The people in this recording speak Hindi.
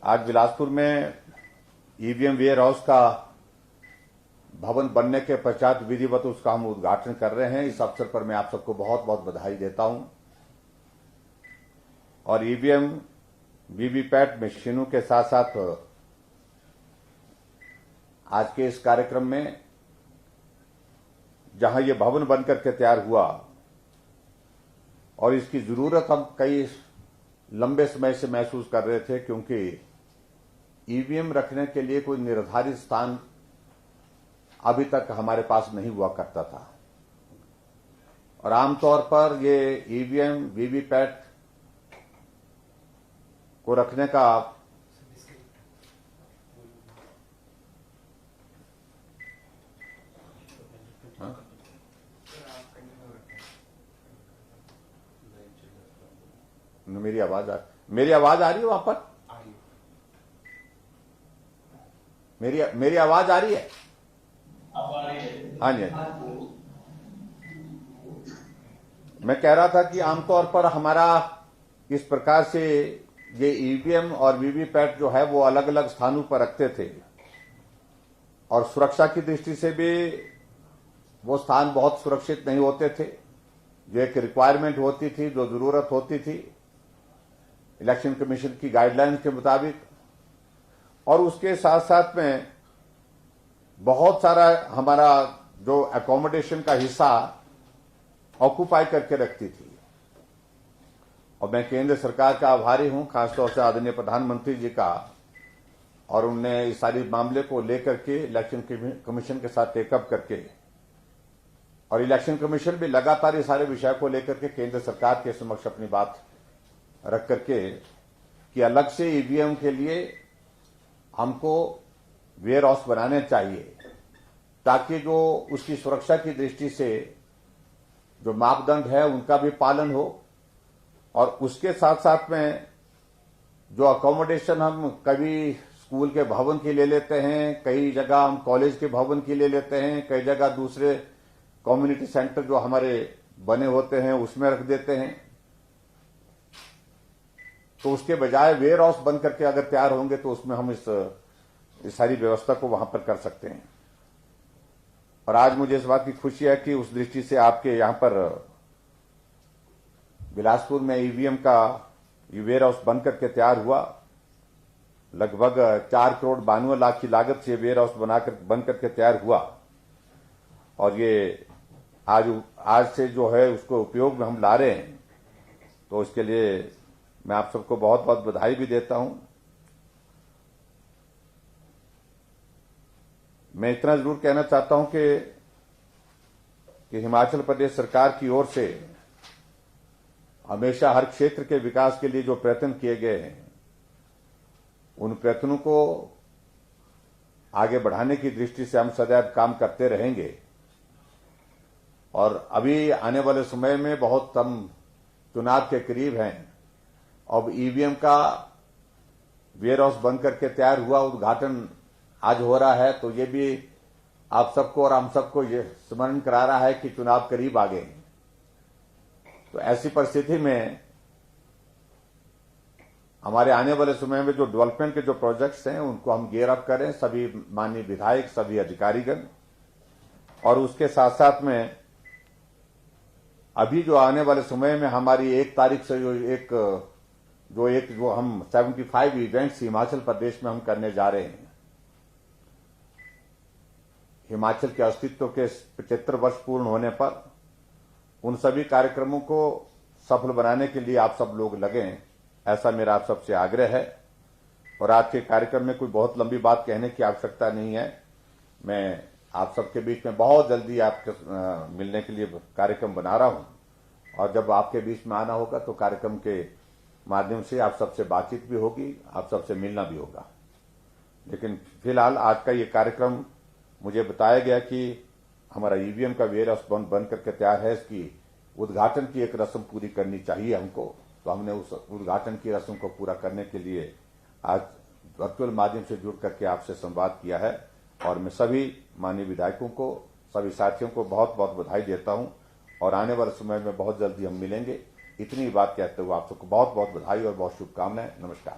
आज बिलासपुर में ईवीएम वेयर हाउस का भवन बनने के पश्चात विधिवत उसका हम उद्घाटन कर रहे हैं। इस अवसर पर मैं आप सबको बहुत बहुत बधाई देता हूं। और ईवीएम वीवीपैट मशीनों के साथ साथ आज के इस कार्यक्रम में जहां ये भवन बनकर के तैयार हुआ और इसकी जरूरत हम कई लंबे समय से महसूस कर रहे थे, क्योंकि ईवीएम रखने के लिए कोई निर्धारित स्थान अभी तक हमारे पास नहीं हुआ करता था। और आमतौर पर ये ईवीएम वीवीपैट को रखने का मेरी आवाज आ रही है वहां पर? मेरी आवाज आ रही है? हाँ जी। मैं कह रहा था कि आमतौर पर हमारा इस प्रकार से ये ईवीएम और वीवीपैट जो है वो अलग अलग स्थानों पर रखते थे और सुरक्षा की दृष्टि से भी वो स्थान बहुत सुरक्षित नहीं होते थे। जो एक रिक्वायरमेंट होती थी, जो जरूरत होती थी इलेक्शन कमीशन की गाइडलाइंस के मुताबिक, और उसके साथ साथ में बहुत सारा हमारा जो एकोमोडेशन का हिस्सा ऑक्यूपाई करके रखती थी। और मैं केंद्र सरकार का आभारी हूं, खासतौर से आदरणीय प्रधानमंत्री जी का, और उनने इस सारी मामले को लेकर के इलेक्शन कमीशन के साथ टेकअप करके, और इलेक्शन कमीशन भी लगातार इस सारे विषय को लेकर के केंद्र सरकार के समक्ष अपनी बात रख करके कि अलग से ईवीएम के लिए हमको वेयर हाउस बनाने चाहिए, ताकि जो उसकी सुरक्षा की दृष्टि से जो मापदंड है उनका भी पालन हो, और उसके साथ साथ में जो अकोमोडेशन हम कभी स्कूल के भवन की ले लेते हैं, कई जगह हम कॉलेज के भवन की ले लेते हैं, कई जगह दूसरे कम्युनिटी सेंटर जो हमारे बने होते हैं उसमें रख देते हैं। तो उसके बजाय वेयर हाउस बन करके अगर तैयार होंगे तो उसमें हम इस सारी व्यवस्था को वहां पर कर सकते हैं। और आज मुझे इस बात की खुशी है कि उस दृष्टि से आपके यहां पर बिलासपुर में ईवीएम का वेयर हाउस बन करके तैयार हुआ। लगभग 4 करोड़ 92 लाख की लागत से वेयर हाउस बन करके तैयार हुआ, और ये आज से जो है उसको उपयोग में हम ला रहे हैं। तो इसके लिए मैं आप सबको बहुत बहुत बधाई भी देता हूं। मैं इतना जरूर कहना चाहता हूं कि हिमाचल प्रदेश सरकार की ओर से हमेशा हर क्षेत्र के विकास के लिए जो प्रयत्न किए गए हैं, उन प्रयत्नों को आगे बढ़ाने की दृष्टि से हम सदैव काम करते रहेंगे। और अभी आने वाले समय में बहुत हम चुनाव के करीब हैं। अब ईवीएम का वेयर हाउस बन करके तैयार हुआ, उद्घाटन आज हो रहा है, तो ये भी आप सबको और हम सबको ये स्मरण करा रहा है कि चुनाव करीब आ गए हैं। तो ऐसी परिस्थिति में हमारे आने वाले समय में जो डेवलपमेंट के जो प्रोजेक्ट्स हैं उनको हम गियर अप करें, सभी माननीय विधायक, सभी अधिकारीगण। और उसके साथ साथ में अभी जो आने वाले समय में हमारी 1 तारीख से जो हम 75 इवेंट्स हिमाचल प्रदेश में हम करने जा रहे हैं। हिमाचल के अस्तित्व के 75 वर्ष पूर्ण होने पर उन सभी कार्यक्रमों को सफल बनाने के लिए आप सब लोग लगें, ऐसा मेरा आप सबसे आग्रह है। और आज के कार्यक्रम में कोई बहुत लंबी बात कहने की आवश्यकता नहीं है। मैं आप सबके बीच में बहुत जल्दी आपके मिलने के लिए कार्यक्रम बना रहा हूं, और जब आपके बीच में आना होगा तो कार्यक्रम के माध्यम से आप सबसे बातचीत भी होगी, आप सबसे मिलना भी होगा। लेकिन फिलहाल आज का ये कार्यक्रम मुझे बताया गया कि हमारा ईवीएम का वेयर हाउस बन करके तैयार है, इसकी उद्घाटन की एक रस्म पूरी करनी चाहिए हमको। तो हमने उस उद्घाटन की रस्म को पूरा करने के लिए आज वर्चुअल माध्यम से जुड़ करके आपसे संवाद किया है। और मैं सभी माननीय विधायकों को, सभी साथियों को बहुत बहुत बधाई देता हूं, और आने वाले समय में बहुत जल्दी हम मिलेंगे। इतनी बात कहते हुए आप सबको बहुत बहुत बधाई और बहुत शुभकामनाएं। नमस्कार।